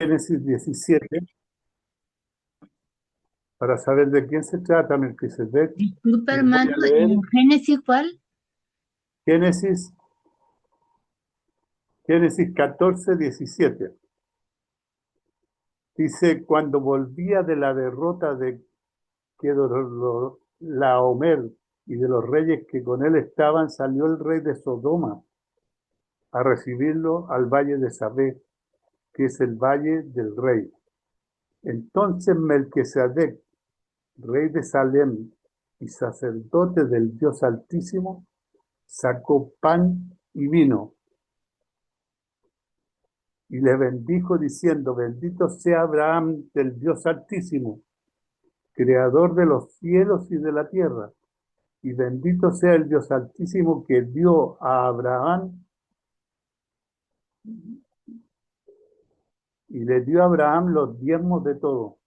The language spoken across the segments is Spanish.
Génesis 17 para saber de quién se trata Melquisedec. Disculpa, Les voy hermano, a leer ¿en Génesis cuál? Génesis, Génesis 14, 17. Dice, cuando volvía de la derrota de Laomer y de los reyes que con él estaban, salió el rey de Sodoma a recibirlo al valle de Sabé, que es el valle del rey. Entonces Melquisedec, rey de Salem y sacerdote del Dios Altísimo, sacó pan y vino y le bendijo diciendo, bendito sea Abraham del Dios Altísimo, creador de los cielos y de la tierra, y bendito sea el Dios Altísimo que dio a Abraham y le dio a Abraham los diezmos de todo.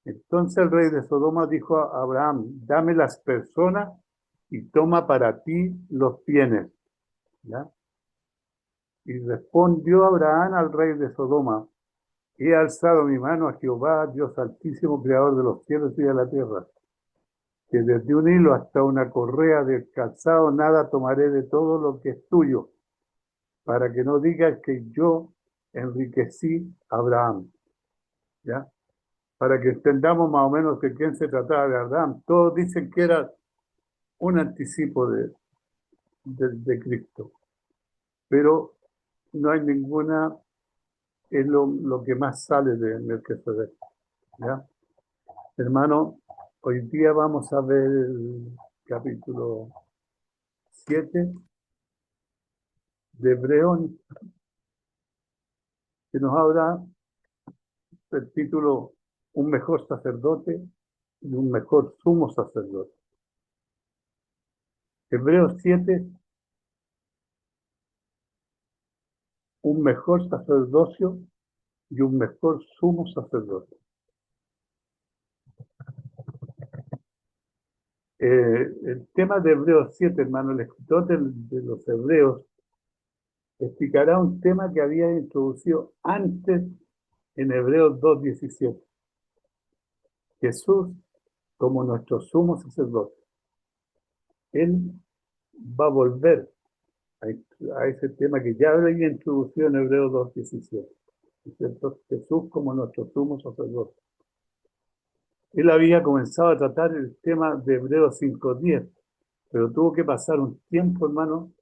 Entonces el rey de Sodoma dijo a Abraham, dame las personas y toma para ti los bienes. ¿Ya? Y respondió Abraham al rey de Sodoma, he alzado mi mano a Jehová, Dios Altísimo, creador de los cielos y de la tierra, que desde un hilo hasta una correa del calzado nada tomaré de todo lo que es tuyo, para que no digas que yo enriquecí a Abraham. ¿Ya? Para que entendamos más o menos de quién se trataba de Abraham. Todos dicen que era un anticipo de Cristo, pero no hay ninguna, es lo que más sale de Melquisedec. ¿Ya? Hermano, hoy día vamos a ver el capítulo 7 de Hebreos, que nos habla del título Un mejor sacerdote y un mejor sumo sacerdote. Hebreos 7, un mejor sacerdocio y un mejor sumo sacerdote. El tema de Hebreos 7, hermano, el escritor de los Hebreos explicará un tema que había introducido antes en Hebreos 2:17. Jesús como nuestro sumo sacerdote. Él va a volver a ese tema que ya había introducido en Hebreos 2:17. ¿Cierto? Jesús como nuestro sumo sacerdote. Él había comenzado a tratar el tema de Hebreos 5:10, pero tuvo que pasar un tiempo, hermano,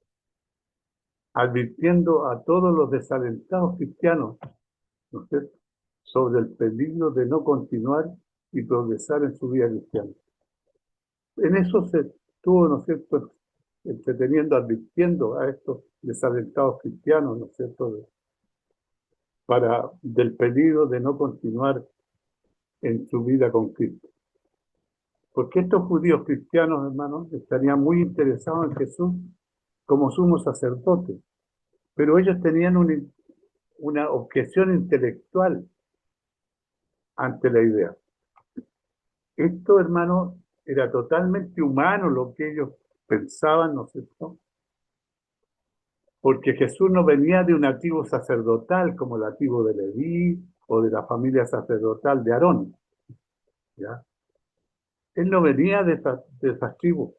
advirtiendo a todos los desalentados cristianos, ¿no es cierto?, sobre el peligro de no continuar y progresar en su vida cristiana. En eso se estuvo, ¿no es cierto?, entreteniendo, advirtiendo a estos desalentados cristianos, ¿no es cierto?, del peligro de no continuar en su vida con Cristo. Porque estos judíos cristianos, hermanos, estarían muy interesados en Jesús como sumo sacerdote, pero ellos tenían una objeción intelectual ante la idea. Esto, hermano, era totalmente humano lo que ellos pensaban, ¿no es cierto? Porque Jesús no venía de una tribu sacerdotal como la tribu de Leví o de la familia sacerdotal de Aarón, ¿ya? Él no venía de esas tribus,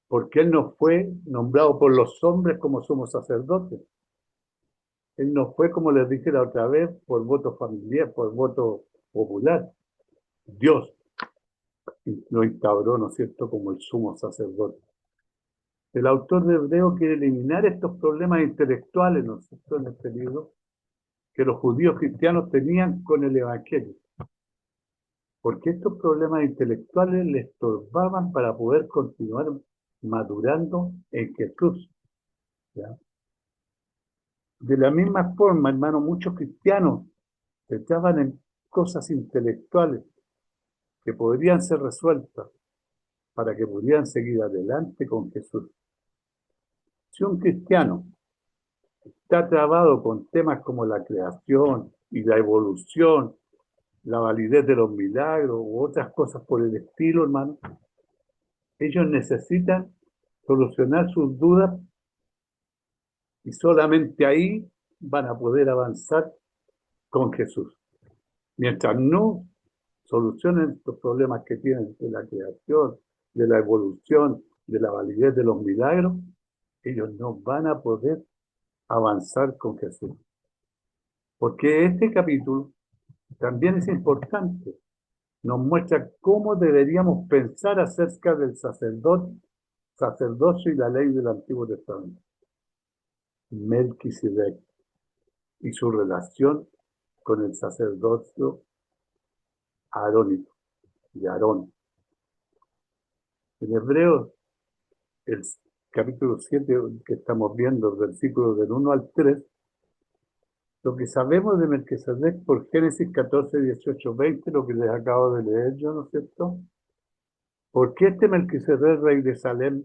porque él no fue nombrado por los hombres como sumo sacerdote. Él no fue, como les dije la otra vez, por voto familiar, por voto popular. Dios lo instauró, ¿no es cierto?, como el sumo sacerdote. El autor de Hebreo quiere eliminar estos problemas intelectuales, ¿no es cierto?, en este libro, que los judíos cristianos tenían con el Evangelio. Porque estos problemas intelectuales les estorbaban para poder continuar madurando en Jesús. ¿Ya? De la misma forma, hermano, muchos cristianos se echaban en cosas intelectuales que podrían ser resueltas para que pudieran seguir adelante con Jesús. Si un cristiano está trabado con temas como la creación y la evolución, la validez de los milagros u otras cosas por el estilo, hermano, ellos necesitan solucionar sus dudas y solamente ahí van a poder avanzar con Jesús. Mientras no solucionen los problemas que tienen de la creación, de la evolución, de la validez de los milagros, ellos no van a poder avanzar con Jesús. Porque este capítulo también es importante. Nos muestra cómo deberíamos pensar acerca del sacerdocio y la ley del Antiguo Testamento. Melquisedec y su relación con el sacerdocio arónico, de Aarón. En Hebreos, el capítulo 7 que estamos viendo, versículos del 1 al 3, lo que sabemos de Melquisedec por Génesis 14, 18, 20, lo que les acabo de leer yo, ¿no es cierto? Porque este Melquisedec, rey de Salem,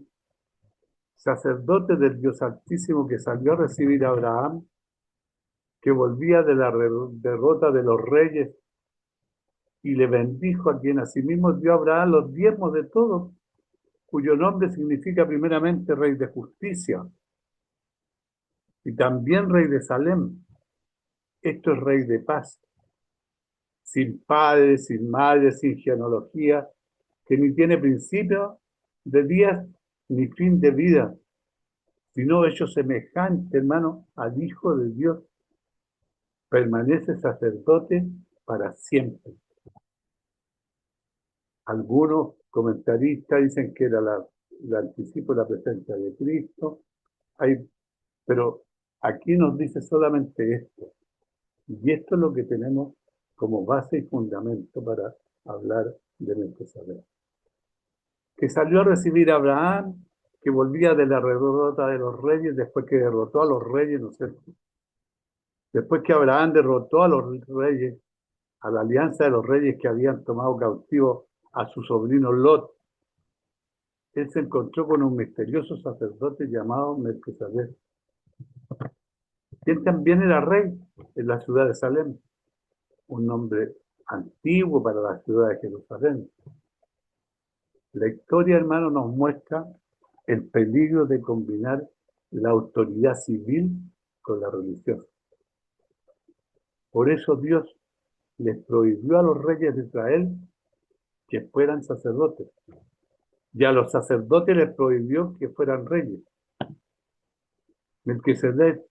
sacerdote del Dios Altísimo que salió a recibir a Abraham, que volvía de la derrota de los reyes y le bendijo, a quien asimismo dio a Abraham los diezmos de todos, cuyo nombre significa primeramente rey de justicia y también rey de Salem. Esto es rey de paz, sin padre, sin madre, sin genealogía, que ni tiene principio de días ni fin de vida, sino hecho semejante, hermano, al Hijo de Dios, permanece sacerdote para siempre. Algunos comentaristas dicen que era el anticipo de la presencia de Cristo, pero aquí nos dice solamente esto, y esto es lo que tenemos como base y fundamento para hablar de Melquisedec. Que salió a recibir a Abraham, que volvía de la derrota de los reyes, después que derrotó a los reyes, ¿no es cierto? Después que Abraham derrotó a los reyes, a la alianza de los reyes que habían tomado cautivo a su sobrino Lot, él se encontró con un misterioso sacerdote llamado Melquisedec, quien también era rey en la ciudad de Salem, un nombre antiguo para la ciudad de Jerusalén. La historia, hermano, nos muestra el peligro de combinar la autoridad civil con la religiosa. Por eso Dios les prohibió a los reyes de Israel que fueran sacerdotes, y a los sacerdotes les prohibió que fueran reyes. Melquisedec,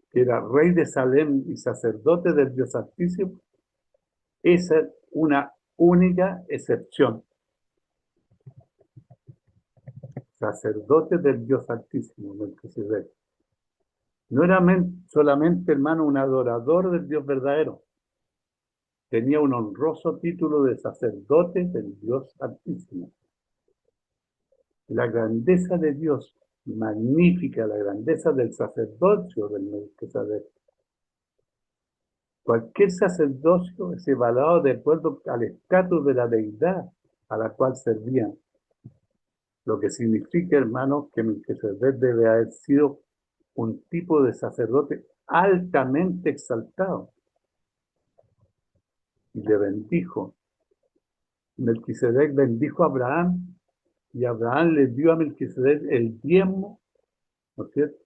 que era rey de Salem y sacerdote del Dios Altísimo, esa es una única excepción. Sacerdote del Dios Altísimo, Melquisedec. No era solamente, hermano, un adorador del Dios verdadero. Tenía un honroso título de sacerdote del Dios Altísimo. La grandeza de Dios, magnífica la grandeza del sacerdocio del Melquisedec. Cualquier sacerdocio es evaluado de acuerdo al estatus de la deidad a la cual servían. Lo que significa, hermano, que Melquisedec debe haber sido un tipo de sacerdote altamente exaltado. Y le bendijo. Melquisedec bendijo a Abraham y Abraham le dio a Melquisedec el diezmo, ¿no es cierto?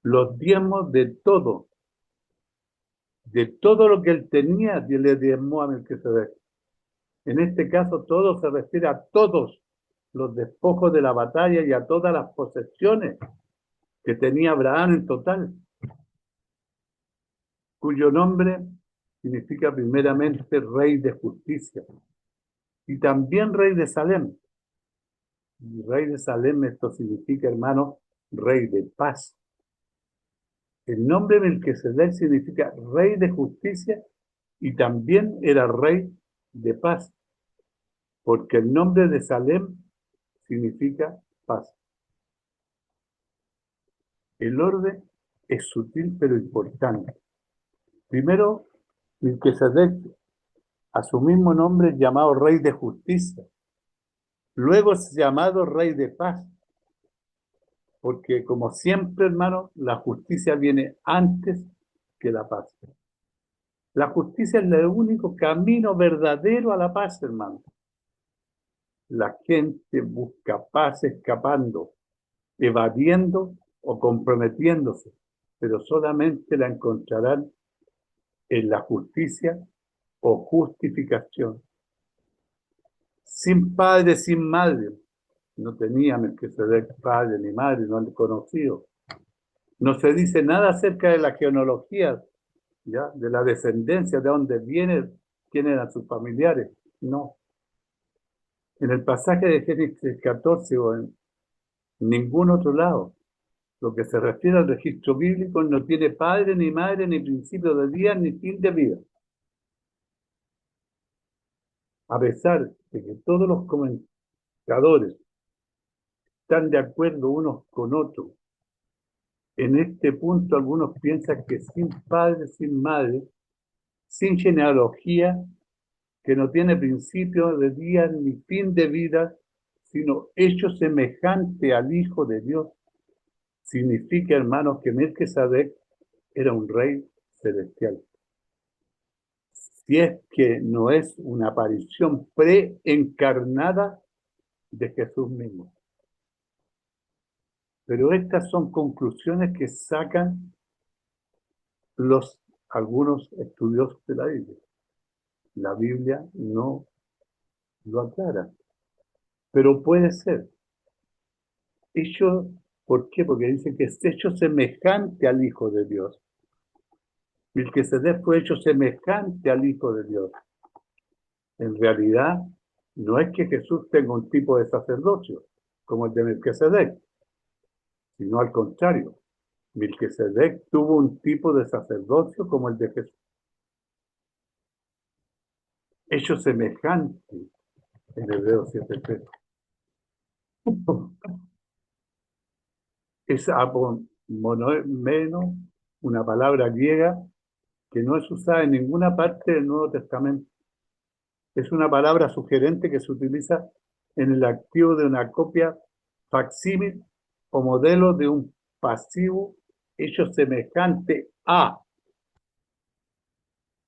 Los diezmos de todo lo que él tenía, y le diezmó a Melquisedec. En este caso, todo se refiere a todos los despojos de la batalla y a todas las posesiones que tenía Abraham en total, cuyo nombre significa primeramente rey de justicia y también rey de Salem. Y rey de Salem, esto significa, hermano, rey de paz. El nombre Melquisedec significa rey de justicia y también era rey de paz, porque el nombre de Salem significa paz. El orden es sutil pero importante. Primero, Melquisedec, a su mismo nombre, es llamado rey de justicia. Luego es llamado rey de paz, porque como siempre, hermano, la justicia viene antes que la paz. La justicia es el único camino verdadero a la paz, hermano. La gente busca paz escapando, evadiendo o comprometiéndose, pero solamente la encontrarán en la justicia o justificación. Sin padre, sin madre. No tenía Melquisedec padre ni madre, no han conocido. No se dice nada acerca de la genealogía, ¿ya? De la descendencia, de dónde viene, quién eran sus familiares. No. En el pasaje de Génesis 14 o en ningún otro lado, lo que se refiere al registro bíblico no tiene padre, ni madre, ni principio de día, ni fin de vida. A pesar de que todos los comentadores están de acuerdo unos con otros, en este punto algunos piensan que sin padre, sin madre, sin genealogía, que no tiene principio de día ni fin de vida, sino hecho semejante al Hijo de Dios, significa, hermanos, que Melquisedec era un rey celestial. Si es que no es una aparición preencarnada de Jesús mismo. Pero estas son conclusiones que sacan algunos estudiosos de la Biblia. La Biblia no lo aclara, pero puede ser. Hecho, ¿por qué? Porque dice que es hecho semejante al Hijo de Dios. Melquisedec fue hecho semejante al Hijo de Dios. En realidad, no es que Jesús tenga un tipo de sacerdocio como el de Melquisedec, sino al contrario. Melquisedec tuvo un tipo de sacerdocio como el de Jesús, hecho semejante en Hebreos 7:3. Es apomonomeno, una palabra griega que no es usada en ninguna parte del Nuevo Testamento. Es una palabra sugerente que se utiliza en el activo de una copia facsímil o modelo de un pasivo hecho semejante a.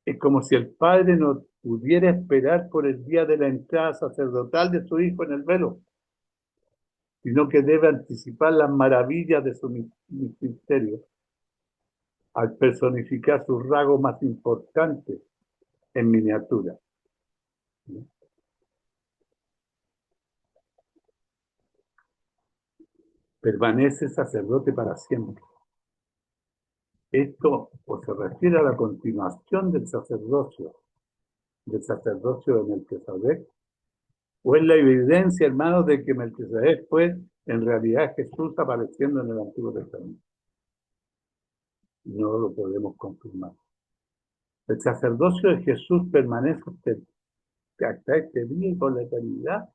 Es como si el padre no pudiera esperar por el día de la entrada sacerdotal de su hijo en el velo, sino que debe anticipar las maravillas de su ministerio al personificar sus rasgos más importantes en miniatura. Permanece sacerdote para siempre. Esto o se refiere a la continuación del sacerdocio de Melquisedec, o es la evidencia, hermanos, de que Melquisedec fue en realidad Jesús apareciendo en el Antiguo Testamento. No lo podemos confirmar. El sacerdocio de Jesús permanece hasta este día y por la eternidad.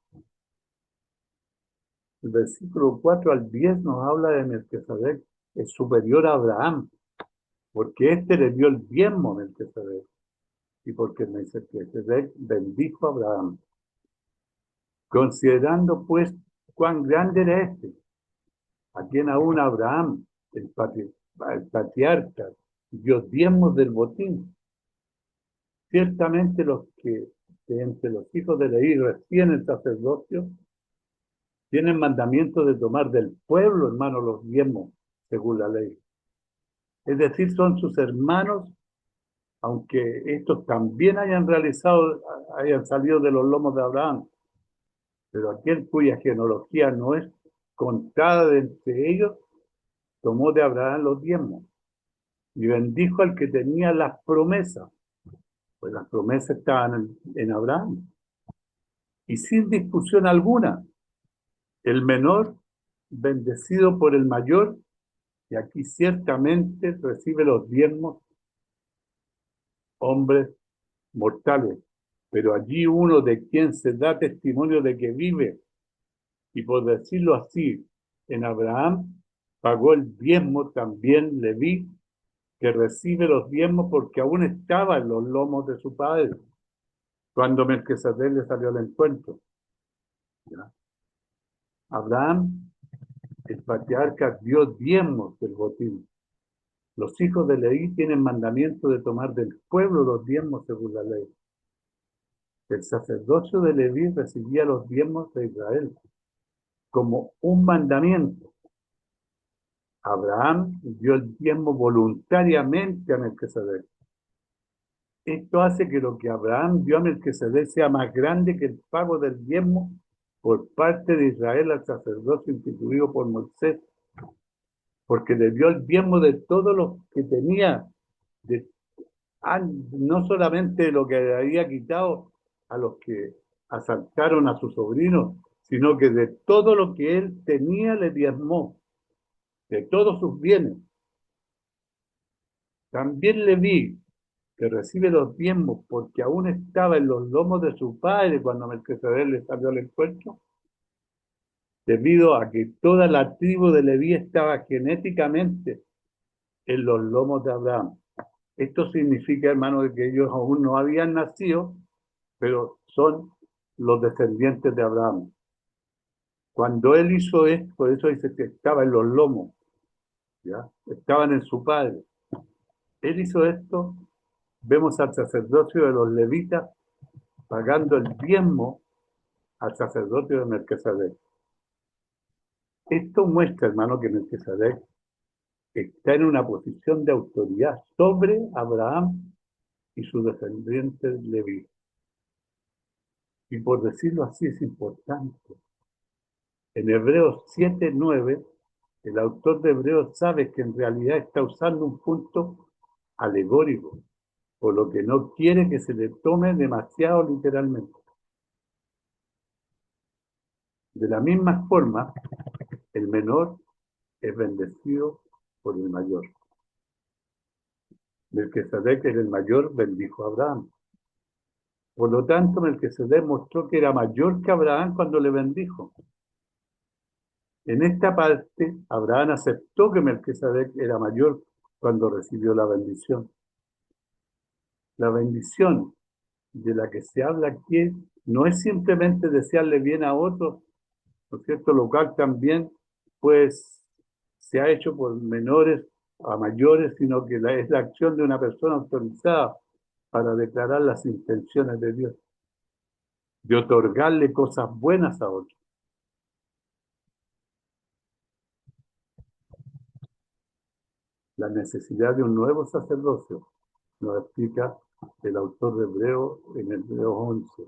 El versículo 4 al 10 nos habla de Melquisedec, es superior a Abraham, porque éste le dio el diezmo a Melquisedec, y porque Melquisedec bendijo a Abraham. Considerando pues cuán grande era este, a quien aún Abraham, el patriarca, dio diezmos del botín. Ciertamente los que de entre los hijos de Leví reciben el sacerdocio, tienen mandamiento de tomar del pueblo, hermano, los diezmos, según la ley. Es decir, son sus hermanos, aunque estos también hayan salido de los lomos de Abraham, pero aquel cuya genealogía no es contada de entre ellos, tomó de Abraham los diezmos y bendijo al que tenía las promesas, pues las promesas estaban en Abraham, y sin discusión alguna, el menor bendecido por el mayor, y aquí ciertamente recibe los diezmos hombres mortales, pero allí uno de quien se da testimonio de que vive, y por decirlo así, en Abraham pagó el diezmo también Leví, que recibe los diezmos porque aún estaba en los lomos de su padre, cuando Melquisedec le salió al encuentro. ¿Ya? Abraham, el patriarca, dio diezmos del botín. Los hijos de Leví tienen mandamiento de tomar del pueblo los diezmos según la ley. El sacerdocio de Leví recibía los diezmos de Israel como un mandamiento. Abraham dio el diezmo voluntariamente a Melquisedec. Esto hace que lo que Abraham dio a Melquisedec sea más grande que el pago del diezmo por parte de Israel al sacerdocio instituido por Moisés, porque le dio el diezmo de todo lo que tenía, de, no solamente lo que le había quitado a los que asaltaron a su sobrino, sino que de todo lo que él tenía le diezmó, de todos sus bienes. También le vi que recibe los diezmos porque aún estaba en los lomos de su padre cuando Melquisedec le salió al encuentro, debido a que toda la tribu de Leví estaba genéticamente en los lomos de Abraham. Esto significa, hermano, que ellos aún no habían nacido, pero son los descendientes de Abraham. Cuando él hizo esto, por eso dice que estaba en los lomos, ¿ya? Estaban en su padre. Él hizo esto, vemos al sacerdocio de los levitas pagando el diezmo al sacerdocio de Melquisedec. Esto muestra, hermano, que Melquisedec está en una posición de autoridad sobre Abraham y sus descendientes Leví. Y por decirlo así es importante. En Hebreos 7:9, el autor de Hebreos sabe que en realidad está usando un punto alegórico, por lo que no quiere que se le tome demasiado literalmente. De la misma forma, el menor es bendecido por el mayor. Melquisedec, que es el mayor, bendijo a Abraham. Por lo tanto, Melquisedec mostró que era mayor que Abraham cuando le bendijo. En esta parte, Abraham aceptó que Melquisedec era mayor cuando recibió la bendición. La bendición de la que se habla aquí no es simplemente desearle bien a otros, ¿no es cierto? Lo cual también, pues, se ha hecho por menores a mayores, sino que es la acción de una persona autorizada para declarar las intenciones de Dios, de otorgarle cosas buenas a otros. La necesidad de un nuevo sacerdocio nos explica el autor de Hebreo en Hebreos 11,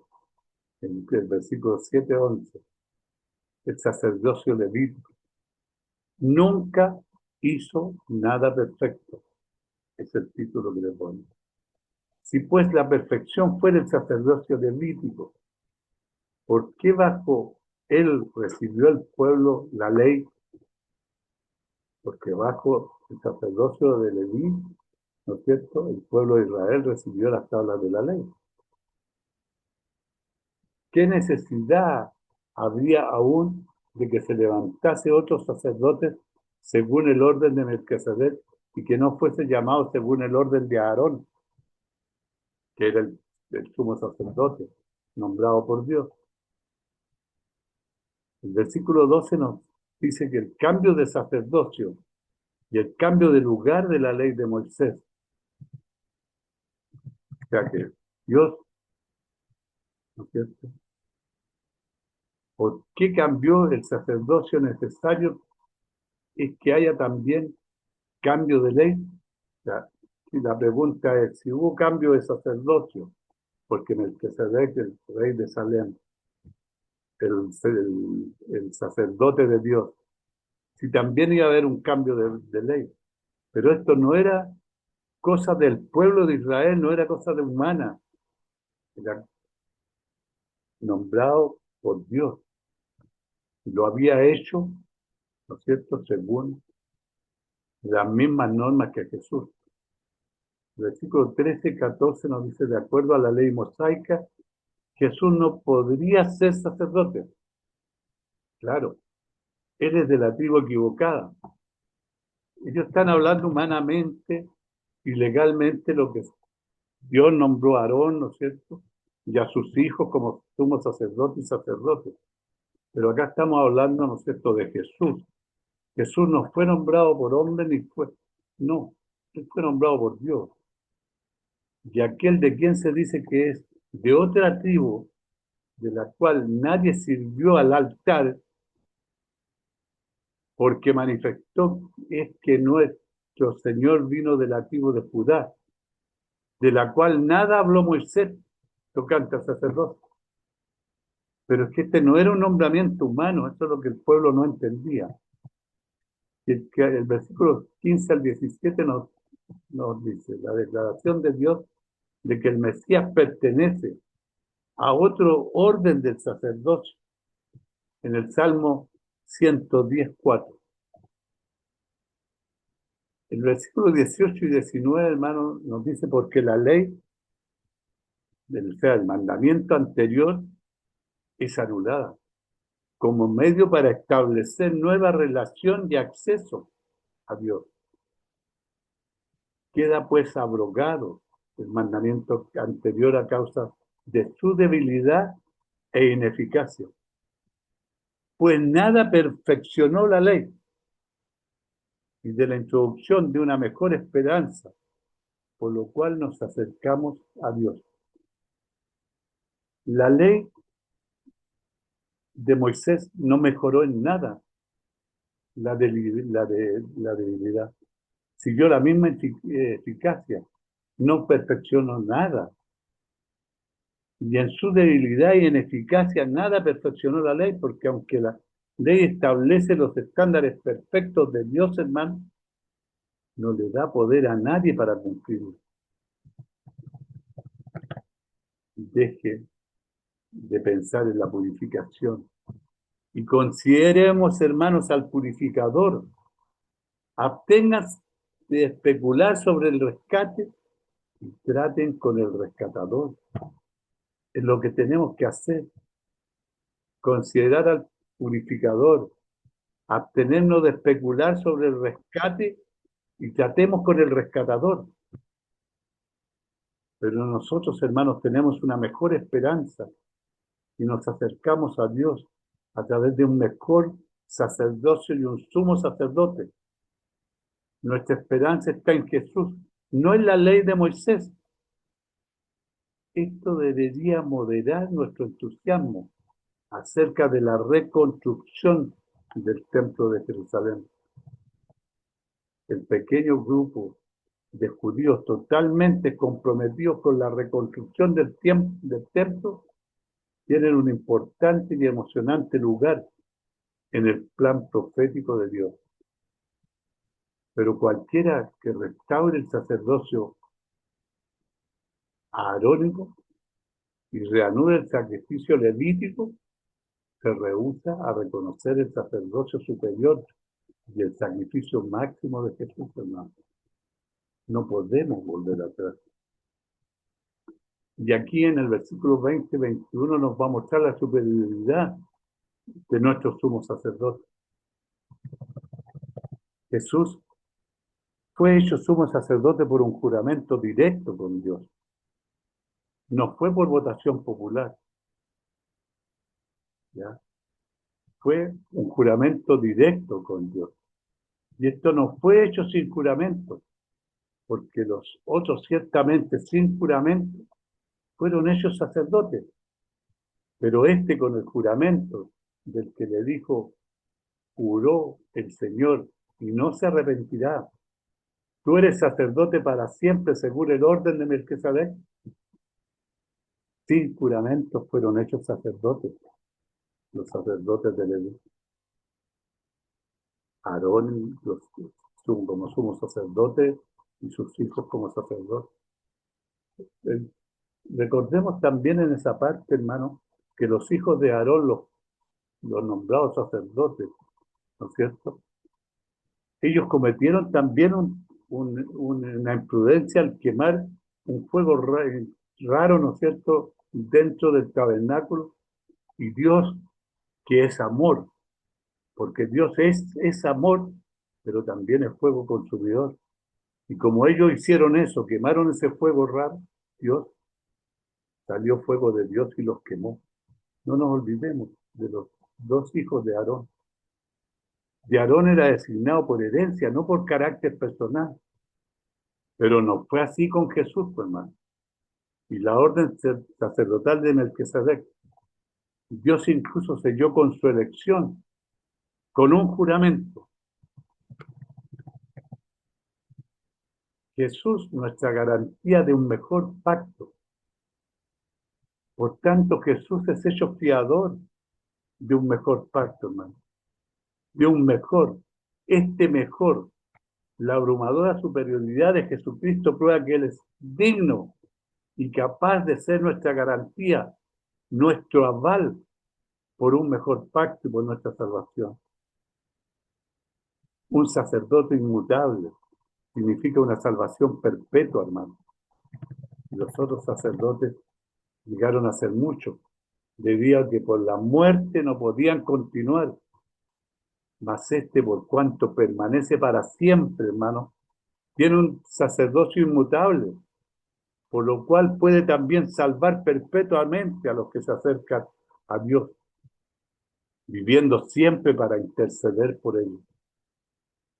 en el versículo 7-11. El sacerdocio levítico nunca hizo nada perfecto, es el título que le pone. Si pues la perfección fuera el sacerdocio levítico, ¿por qué bajo él recibió el pueblo la ley? Porque bajo el sacerdocio de Leví, ¿no es cierto?, el pueblo de Israel recibió las tablas de la ley. ¿Qué necesidad habría aún de que se levantase otro sacerdote según el orden de Melquisedec y que no fuese llamado según el orden de Aarón, que era el sumo sacerdote nombrado por Dios? El versículo 12 nos dice que el cambio de sacerdocio y el cambio de lugar de la ley de Moisés, o sea que Dios, ¿no es cierto?, ¿por qué cambió el sacerdocio necesario? Es que haya también cambio de ley. O sea, y la pregunta es, si hubo cambio de sacerdocio, porque Melquisedec, el rey de Salem, el sacerdote de Dios, si también iba a haber un cambio de ley. Pero esto no era cosa del pueblo de Israel, no era cosa de humana, era nombrado por Dios. Y lo había hecho, ¿no es cierto?, según las mismas normas que Jesús. El versículo 13-14 nos dice, de acuerdo a la ley mosaica, Jesús no podría ser sacerdote. Claro, él es de la tribu equivocada. Ellos están hablando humanamente y legalmente lo que Dios nombró a Aarón, ¿no es cierto?, y a sus hijos como sumo sacerdote y sacerdote. Pero acá estamos hablando, ¿no es cierto?, de Jesús. Jesús no fue nombrado por hombre ni fue, no, él fue nombrado por Dios. Y aquel de quien se dice que es de otra tribu, de la cual nadie sirvió al altar, porque manifestó es que nuestro Señor vino de la tribu de Judá, de la cual nada habló Moisés tocante al sacerdocio. Pero es que este no era un nombramiento humano, eso es lo que el pueblo no entendía. Y que el versículo 15 al 17 nos dice la declaración de Dios de que el Mesías pertenece a otro orden del sacerdocio en el Salmo 110:4. El versículo 18 y 19, hermano, nos dice porque la ley, o sea, el mandamiento anterior es anulada como medio para establecer nueva relación y acceso a Dios. Queda pues abrogado el mandamiento anterior a causa de su debilidad e ineficacia. Pues nada perfeccionó la ley y de la introducción de una mejor esperanza, por lo cual nos acercamos a Dios. La ley de Moisés no mejoró en nada la debilidad. Siguió la misma eficacia, no perfeccionó nada. Y en su debilidad y ineficacia nada perfeccionó la ley, porque aunque la ley establece los estándares perfectos de Dios, hermano, no le da poder a nadie para cumplirlo. Deje de pensar en la purificación y consideremos, hermanos, al purificador. Absténganse de especular sobre el rescate y traten con el rescatador. Es lo que tenemos que hacer, considerar al purificador, abstenernos de especular sobre el rescate y tratemos con el rescatador. Pero nosotros, hermanos, tenemos una mejor esperanza y nos acercamos a Dios a través de un mejor sacerdocio y un sumo sacerdote. Nuestra esperanza está en Jesús, no en la ley de Moisés. Esto debería moderar nuestro entusiasmo acerca de la reconstrucción del templo de Jerusalén. El pequeño grupo de judíos totalmente comprometidos con la reconstrucción del templo tienen un importante y emocionante lugar en el plan profético de Dios. Pero cualquiera que restaure el sacerdocio aarónico y reanude el sacrificio levítico se rehúsa a reconocer el sacerdocio superior y el sacrificio máximo de Jesús, hermano. No podemos volver atrás. Y aquí en el versículo 20-21 nos va a mostrar la superioridad de nuestro sumo sacerdote. Jesús fue hecho sumo sacerdote por un juramento directo con Dios. No fue por votación popular. ¿Ya? Fue un juramento directo con Dios. Y esto no fue hecho sin juramento, porque los otros ciertamente sin juramento fueron hechos sacerdotes. Pero este con el juramento del que le dijo, juró el Señor y no se arrepentirá. Tú eres sacerdote para siempre según el orden de Melquisedec. Sin juramento fueron hechos sacerdotes, los sacerdotes de Leví. Aarón como sumo sacerdote y sus hijos como sacerdotes. Recordemos también en esa parte, hermano, que los hijos de Aarón, los nombrados sacerdotes, ¿no es cierto? Ellos cometieron también una imprudencia al quemar un fuego raro, ¿no es cierto?, dentro del tabernáculo, y Dios, que es amor, porque Dios es amor, pero también es fuego consumidor. Y como ellos hicieron eso, quemaron ese fuego raro, Dios, salió fuego de Dios y los quemó. No nos olvidemos de los dos hijos de Aarón. De Aarón era designado por herencia, no por carácter personal. Pero no fue así con Jesús, pues, hermano. Y la orden sacerdotal de Melquisedec, Dios incluso selló con su elección, con un juramento, Jesús, nuestra garantía de un mejor pacto. Por tanto, Jesús es hecho fiador de un mejor pacto, hermano. De un mejor. Este mejor, la abrumadora superioridad de Jesucristo prueba que Él es digno y capaz de ser nuestra garantía, nuestro aval por un mejor pacto y por nuestra salvación. Un sacerdote inmutable significa una salvación perpetua, hermano. Y los otros sacerdotes llegaron a ser muchos, debido a que por la muerte no podían continuar. Mas este, por cuanto permanece para siempre, hermano, tiene un sacerdocio inmutable, por lo cual puede también salvar perpetuamente a los que se acercan a Dios, viviendo siempre para interceder por ellos.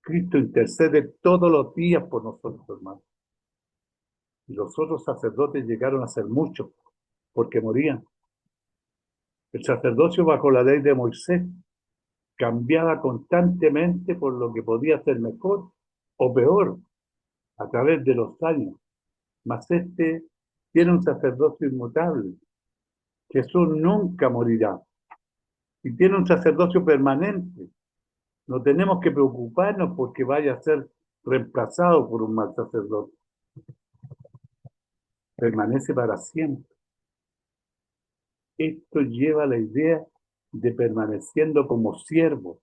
Cristo intercede todos los días por nosotros, hermano. Y los otros sacerdotes llegaron a ser muchos, porque morían. El sacerdocio bajo la ley de Moisés cambiaba constantemente por lo que podía ser mejor o peor a través de los años. Mas este tiene un sacerdocio inmutable. Jesús nunca morirá y tiene un sacerdocio permanente. No tenemos que preocuparnos porque vaya a ser reemplazado por un mal sacerdote. Permanece para siempre. Esto lleva a la idea de permaneciendo como siervo.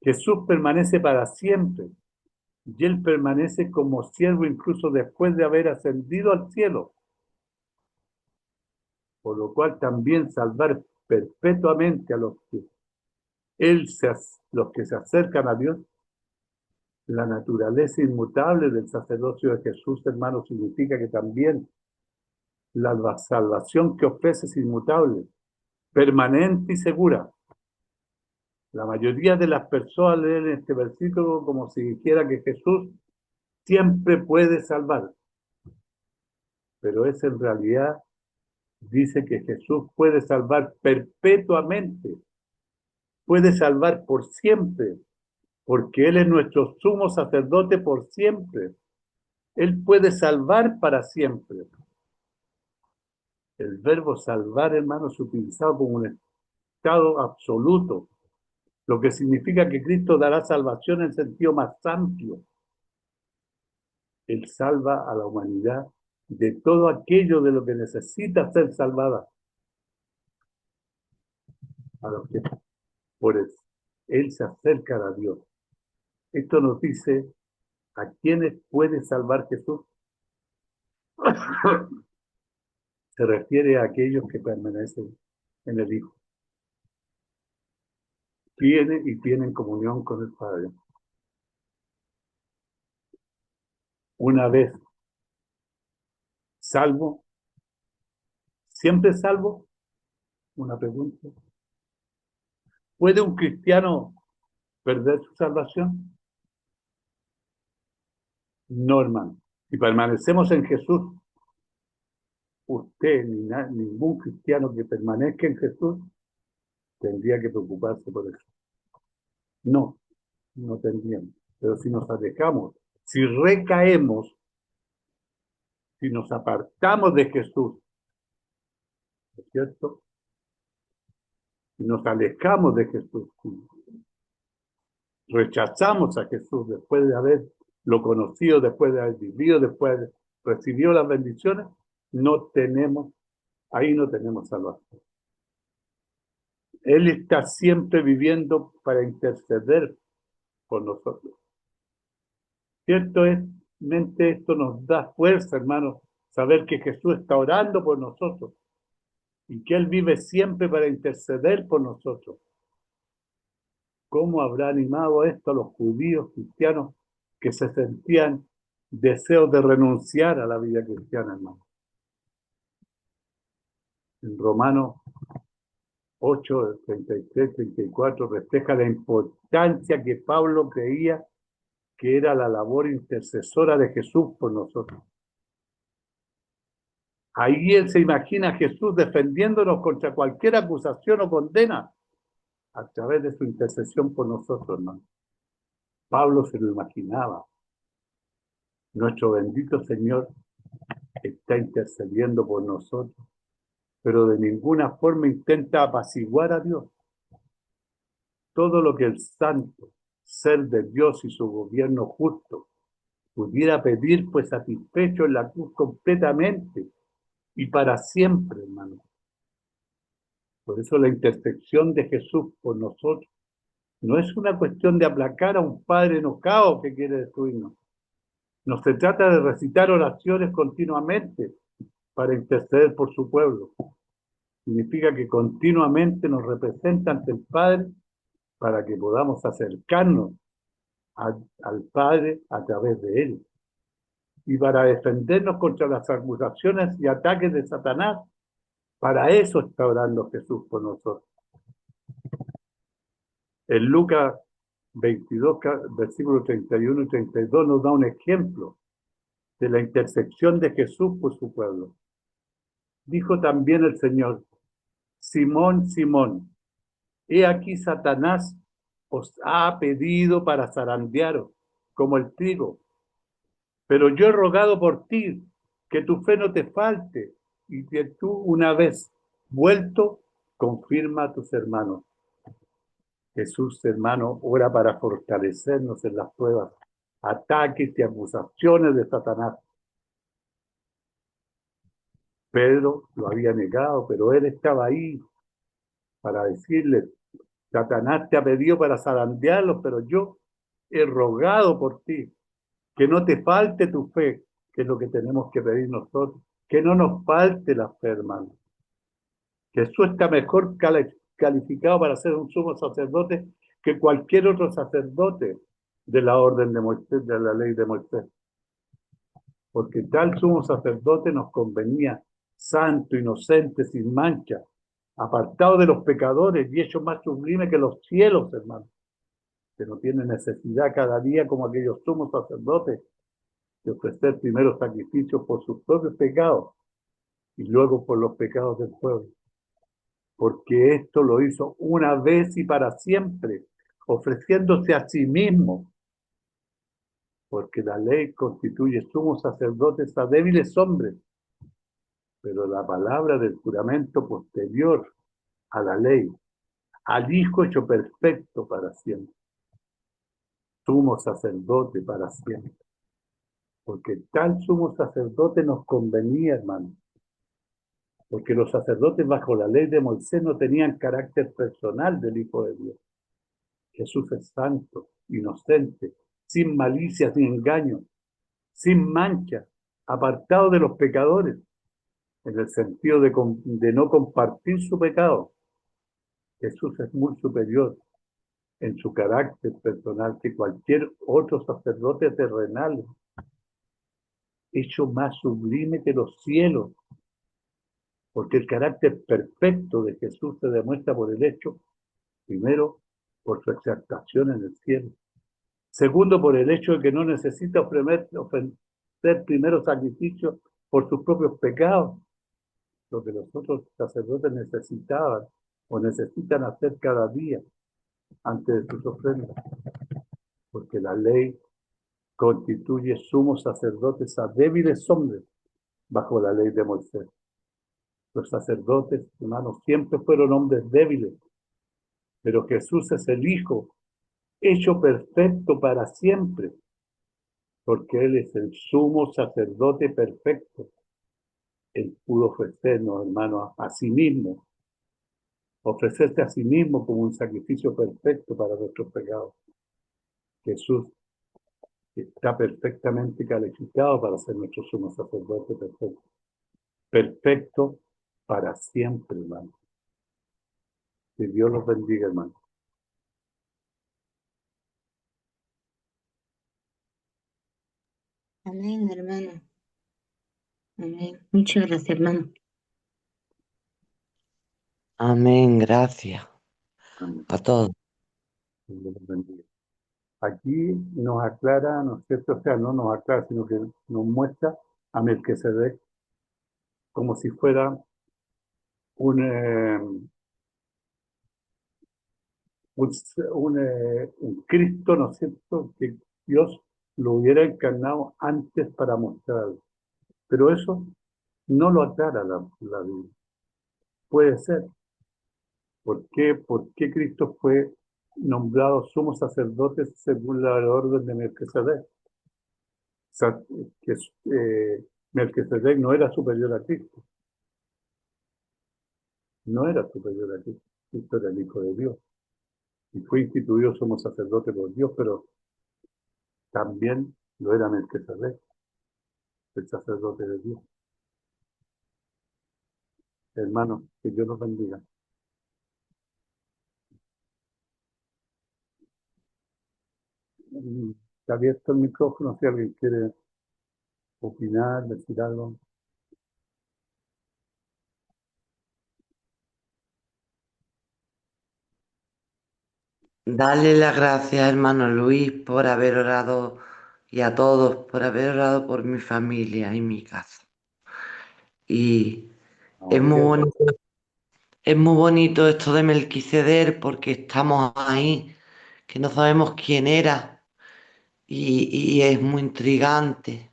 Jesús permanece para siempre y Él permanece como siervo incluso después de haber ascendido al cielo, por lo cual también salvar perpetuamente a los que se acercan a Dios. La naturaleza inmutable del sacerdocio de Jesús, hermano, significa que también la salvación que ofrece es inmutable, permanente y segura. La mayoría de las personas leen este versículo como si dijera que Jesús siempre puede salvar, pero es en realidad, dice que Jesús puede salvar perpetuamente, puede salvar por siempre, porque Él es nuestro sumo sacerdote por siempre. Él puede salvar para siempre. El verbo salvar, hermano, es utilizado como un estado absoluto, lo que significa que Cristo dará salvación en sentido más amplio. Él salva a la humanidad de todo aquello de lo que necesita ser salvada, a los que por él se acerca a Dios. Esto nos dice a quiénes puede salvar Jesús. Se refiere a aquellos que permanecen en el Hijo. Tienen comunión con el Padre. Una vez salvo, siempre salvo, una pregunta. ¿Puede un cristiano perder su salvación? No, hermano. Si permanecemos en Jesús, usted ni ningún cristiano que permanezca en Jesús tendría que preocuparse por eso. No, no tendríamos. Pero si nos alejamos, si recaemos, si nos apartamos de Jesús, ¿no es cierto? Si nos alejamos de Jesús, rechazamos a Jesús después de haberlo conocido, después de haber vivido, después de haber recibido las bendiciones, ahí no tenemos salvación. Él está siempre viviendo para interceder por nosotros. Ciertamente esto nos da fuerza, hermanos, saber que Jesús está orando por nosotros y que Él vive siempre para interceder por nosotros. ¿Cómo habrá animado esto a los judíos cristianos que se sentían deseos de renunciar a la vida cristiana, hermano? En Romanos 8, 33, 34 refleja la importancia que Pablo creía que era la labor intercesora de Jesús por nosotros. Ahí él se imagina a Jesús defendiéndonos contra cualquier acusación o condena a través de su intercesión por nosotros, hermano. Pablo se lo imaginaba. Nuestro bendito Señor está intercediendo por nosotros, pero de ninguna forma intenta apaciguar a Dios. Todo lo que el santo ser de Dios y su gobierno justo pudiera pedir, pues satisfecho en la cruz completamente y para siempre, hermano. Por eso la intersección de Jesús por nosotros no es una cuestión de aplacar a un padre enojado que quiere destruirnos. No se trata de recitar oraciones continuamente para interceder por su pueblo. Significa que continuamente nos representa ante el Padre para que podamos acercarnos al Padre a través de Él. Y para defendernos contra las acusaciones y ataques de Satanás, para eso está orando Jesús por nosotros. En Lucas 22, versículos 31 y 32 nos da un ejemplo de la intersección de Jesús por su pueblo. Dijo también el Señor: Simón, Simón, he aquí Satanás os ha pedido para zarandearos como el trigo, pero yo he rogado por ti que tu fe no te falte y que tú, una vez vuelto, confirma a tus hermanos. Jesús, hermano, ora para fortalecernos en las pruebas, ataques y acusaciones de Satanás. Pedro lo había negado, pero él estaba ahí para decirle: Satanás te ha pedido para zarandearlos, pero yo he rogado por ti, que no te falte tu fe, que es lo que tenemos que pedir nosotros, que no nos falte la fe, hermano. Jesús está mejor calificado para ser un sumo sacerdote que cualquier otro sacerdote de la orden de Moisés, de la ley de Moisés, porque tal sumo sacerdote nos convenía santo, inocente, sin mancha, apartado de los pecadores y hecho más sublime que los cielos, hermano, que no tiene necesidad cada día como aquellos sumos sacerdotes de ofrecer primero sacrificios por sus propios pecados y luego por los pecados del pueblo, porque esto lo hizo una vez y para siempre, ofreciéndose a sí mismo, porque la ley constituye sumos sacerdotes a débiles hombres, pero la palabra del juramento posterior a la ley, al Hijo hecho perfecto para siempre, sumo sacerdote para siempre, porque tal sumo sacerdote nos convenía, hermano, porque los sacerdotes bajo la ley de Moisés no tenían carácter personal del Hijo de Dios. Jesús es santo, inocente, sin malicia ni engaño, sin mancha, apartado de los pecadores, en el sentido de no compartir su pecado. Jesús es muy superior en su carácter personal que cualquier otro sacerdote terrenal, hecho más sublime que los cielos, porque el carácter perfecto de Jesús se demuestra por el hecho, primero, por su exaltación en el cielo. Segundo, por el hecho de que no necesita ofrecer primero sacrificio por sus propios pecados, lo que los otros sacerdotes necesitaban o necesitan hacer cada día antes de sus ofrendas, porque la ley constituye sumos sacerdotes a débiles hombres bajo la ley de Moisés. Los sacerdotes, hermanos, siempre fueron hombres débiles, pero Jesús es el Hijo, hecho perfecto para siempre, porque Él es el sumo sacerdote perfecto. Él pudo ofrecernos, hermanos, a sí mismo, ofrecerse a sí mismo como un sacrificio perfecto para nuestros pecados. Jesús está perfectamente calificado para ser nuestro sumo sacerdote perfecto. Perfecto para siempre, hermano. Que Dios los bendiga, hermano. Amén, hermano. Amén. Muchas gracias, hermano. Amén, gracias Amén. a todos. Que Dios los bendiga. Aquí nos aclara, ¿no es cierto? O sea, no nos aclara, sino que nos muestra a Melquisedec como si fuera un, un Cristo, ¿no es cierto? Que Dios lo hubiera encarnado antes para mostrarlo. Pero eso no lo aclara la Biblia. Puede ser. ¿Por qué? ¿Por qué Cristo fue nombrado sumo sacerdote según la orden de Melquisedec? Sa- que Melquisedec no era superior a Cristo, no era superior a Cristo. Cristo era el Hijo de Dios y fue instituido sumo sacerdote por Dios, pero también lo era Melquisedec, el sacerdote de Dios. Hermanos, que Dios los bendiga. Está abierto el micrófono si alguien quiere opinar, decir algo. Dale las gracias, hermano Luis, por haber orado y a todos por haber orado por mi familia y mi casa. Y es No, muy que bonito, es muy bonito esto de Melquisedec porque estamos ahí, que no sabemos quién era y es muy intrigante.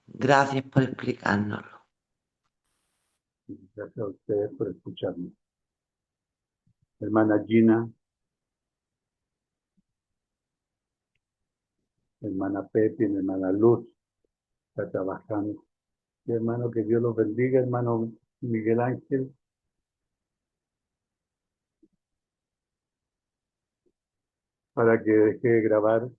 Gracias por explicárnoslo. gracias a ustedes por escucharme. Hermana Gina, hermana Pepi, hermana Luz, está trabajando. Y hermano, que Dios los bendiga, hermano Miguel Ángel, para que deje de grabar.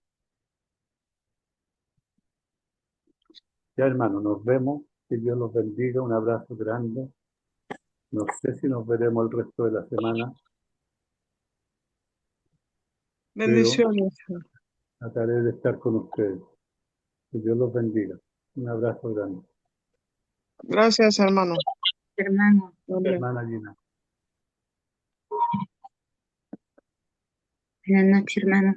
Ya, hermano, nos vemos. Que Dios los bendiga. Un abrazo grande. No sé si nos veremos el resto de la semana, pero Bendiciones. trataré de estar con ustedes. Que Dios los bendiga. Un abrazo grande. Gracias, hermano. Hermano, Amén. Hermana Gina. buenas noches, hermano.